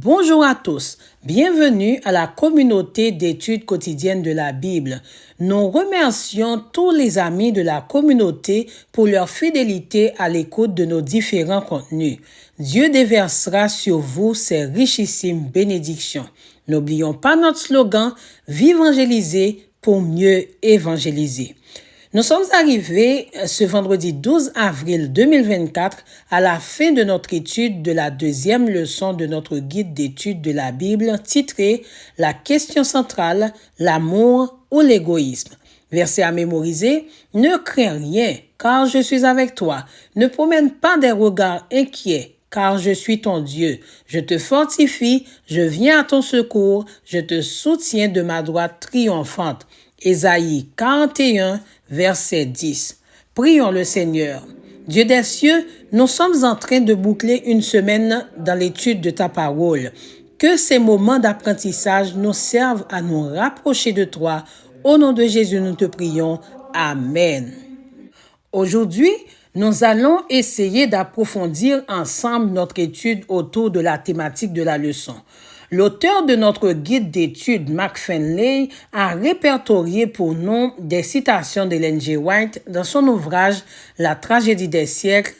Bonjour à tous, bienvenue à la communauté d'études quotidiennes de la Bible. Nous remercions tous les amis de la communauté pour leur fidélité à l'écoute de nos différents contenus. Dieu déversera sur vous ses richissimes bénédictions. N'oublions pas notre slogan « Vivangéliser pour mieux évangéliser ». Nous sommes arrivés ce vendredi 12 avril 2024 à la fin de notre étude de la deuxième leçon de notre guide d'étude de la Bible titrée « La question centrale, l'amour ou l'égoïsme ». Verset à mémoriser, « Ne crains rien, car je suis avec toi. Ne promène pas des regards inquiets, car je suis ton Dieu. Je te fortifie, je viens à ton secours, je te soutiens de ma droite triomphante. » Ésaïe 41, verset 10. Prions le Seigneur. Dieu des cieux, nous sommes en train de boucler une semaine dans l'étude de ta parole. Que ces moments d'apprentissage nous servent à nous rapprocher de toi. Au nom de Jésus, nous te prions. Amen. Aujourd'hui, nous allons essayer d'approfondir ensemble notre étude autour de la thématique de la leçon. L'auteur de notre guide d'études, Mark Finley, a répertorié pour nous des citations d'Ellen G. White dans son ouvrage La tragédie des siècles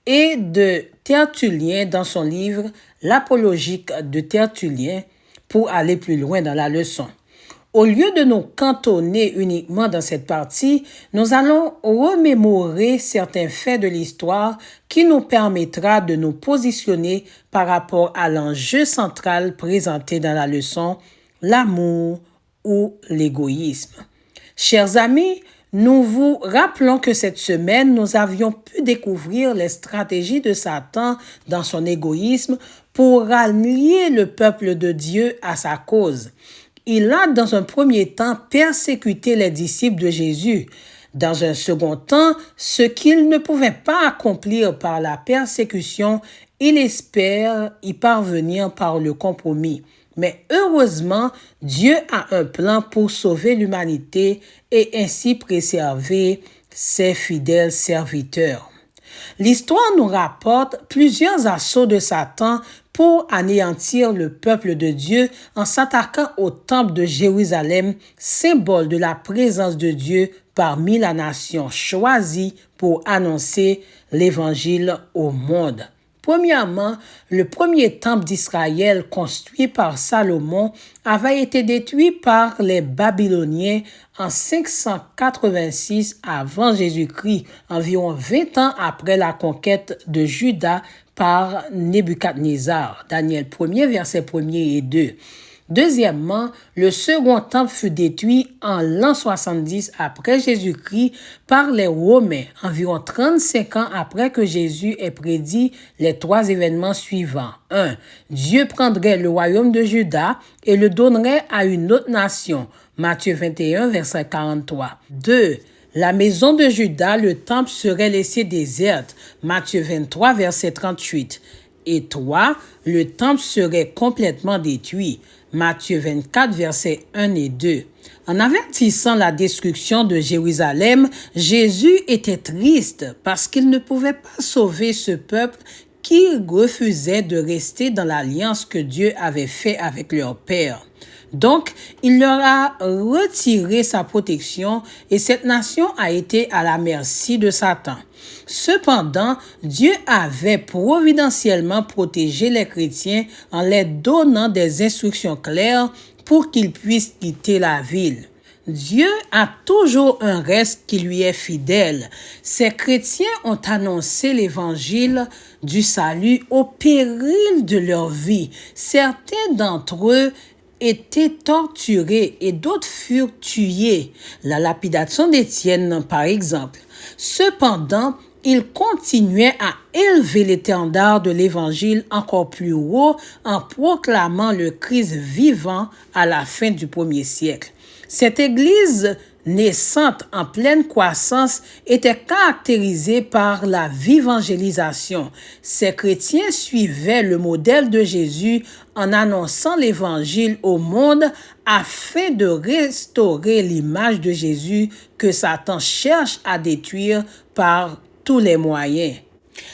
et de Tertullien dans son livre L'apologique de Tertullien pour aller plus loin dans la leçon. Au lieu de nous cantonner uniquement dans cette partie, nous allons remémorer certains faits de l'histoire qui nous permettra de nous positionner par rapport à l'enjeu central présenté dans la leçon, l'amour ou l'égoïsme. Chers amis, nous vous rappelons que cette semaine, nous avions pu découvrir les stratégies de Satan dans son égoïsme pour rallier le peuple de Dieu à sa cause. Il a, dans un premier temps, persécuté les disciples de Jésus. Dans un second temps, ce qu'il ne pouvait pas accomplir par la persécution, il espère y parvenir par le compromis. Mais heureusement, Dieu a un plan pour sauver l'humanité et ainsi préserver ses fidèles serviteurs. L'histoire nous rapporte plusieurs assauts de Satan pour anéantir le peuple de Dieu en s'attaquant au temple de Jérusalem, symbole de la présence de Dieu parmi la nation choisie pour annoncer l'évangile au monde. Premièrement, le premier temple d'Israël construit par Salomon avait été détruit par les Babyloniens en 586 avant Jésus-Christ, environ 20 ans après la conquête de Juda par Nebuchadnezzar. Daniel 1er, versets 1er et 2. Deuxièmement, le second temple fut détruit en l'an 70 après Jésus-Christ par les Romains, environ 35 ans après que Jésus ait prédit les trois événements suivants. 1. Dieu prendrait le royaume de Juda et le donnerait à une autre nation. Matthieu 21, verset 43. 2. La maison de Juda, le temple serait laissé déserte. Matthieu 23, verset 38. Et 3. Le temple serait complètement détruit. Matthieu 24, versets 1 et 2. En avertissant la destruction de Jérusalem, Jésus était triste parce qu'il ne pouvait pas sauver ce peuple qui refusait de rester dans l'alliance que Dieu avait faite avec leur père. Donc, il leur a retiré sa protection et cette nation a été à la merci de Satan. Cependant, Dieu avait providentiellement protégé les chrétiens en leur donnant des instructions claires pour qu'ils puissent quitter la ville. Dieu a toujours un reste qui lui est fidèle. Ces chrétiens ont annoncé l'évangile du salut au péril de leur vie. Certains d'entre eux étaient torturés et d'autres furent tués. La lapidation d'Étienne, par exemple. Cependant, ils continuaient à élever l'étendard de l'Évangile encore plus haut en proclamant le Christ vivant à la fin du 1er siècle. Cette Église naissante en pleine croissance était caractérisée par la vivangélisation. Ces chrétiens suivaient le modèle de Jésus en annonçant l'Évangile au monde afin de restaurer l'image de Jésus que Satan cherche à détruire par tous les moyens.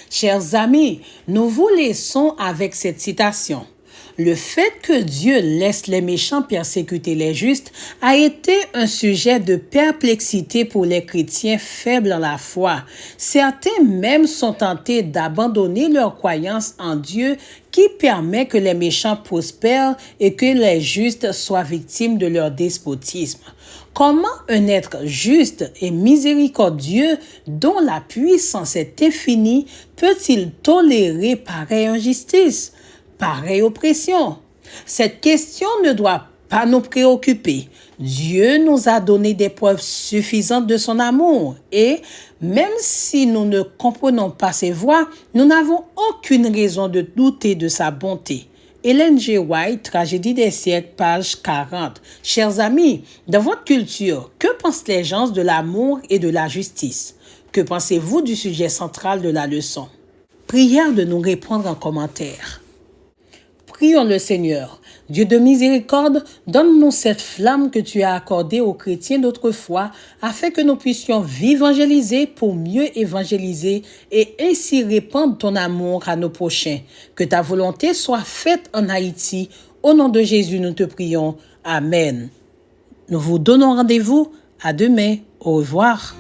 Chers amis, nous vous laissons avec cette citation. Le fait que Dieu laisse les méchants persécuter les justes a été un sujet de perplexité pour les chrétiens faibles en la foi. Certains même sont tentés d'abandonner leur croyance en Dieu qui permet que les méchants prospèrent et que les justes soient victimes de leur despotisme. Comment un être juste et miséricordieux, dont la puissance est infinie, peut-il tolérer pareille injustice, pareille oppression? Cette question ne doit pas nous préoccuper. Dieu nous a donné des preuves suffisantes de son amour et, même si nous ne comprenons pas ses voies, nous n'avons aucune raison de douter de sa bonté. Ellen G. White, Tragédie des siècles, page 40. Chers amis, dans votre culture, que pensent les gens de l'amour et de la justice? Que pensez-vous du sujet central de la leçon? Prière de nous répondre en commentaire. Prions le Seigneur. Dieu de miséricorde, donne-nous cette flamme que tu as accordée aux chrétiens d'autrefois, afin que nous puissions évangéliser pour mieux évangéliser et ainsi répandre ton amour à nos prochains. Que ta volonté soit faite en Haïti. Au nom de Jésus, nous te prions. Amen. Nous vous donnons rendez-vous à demain. Au revoir.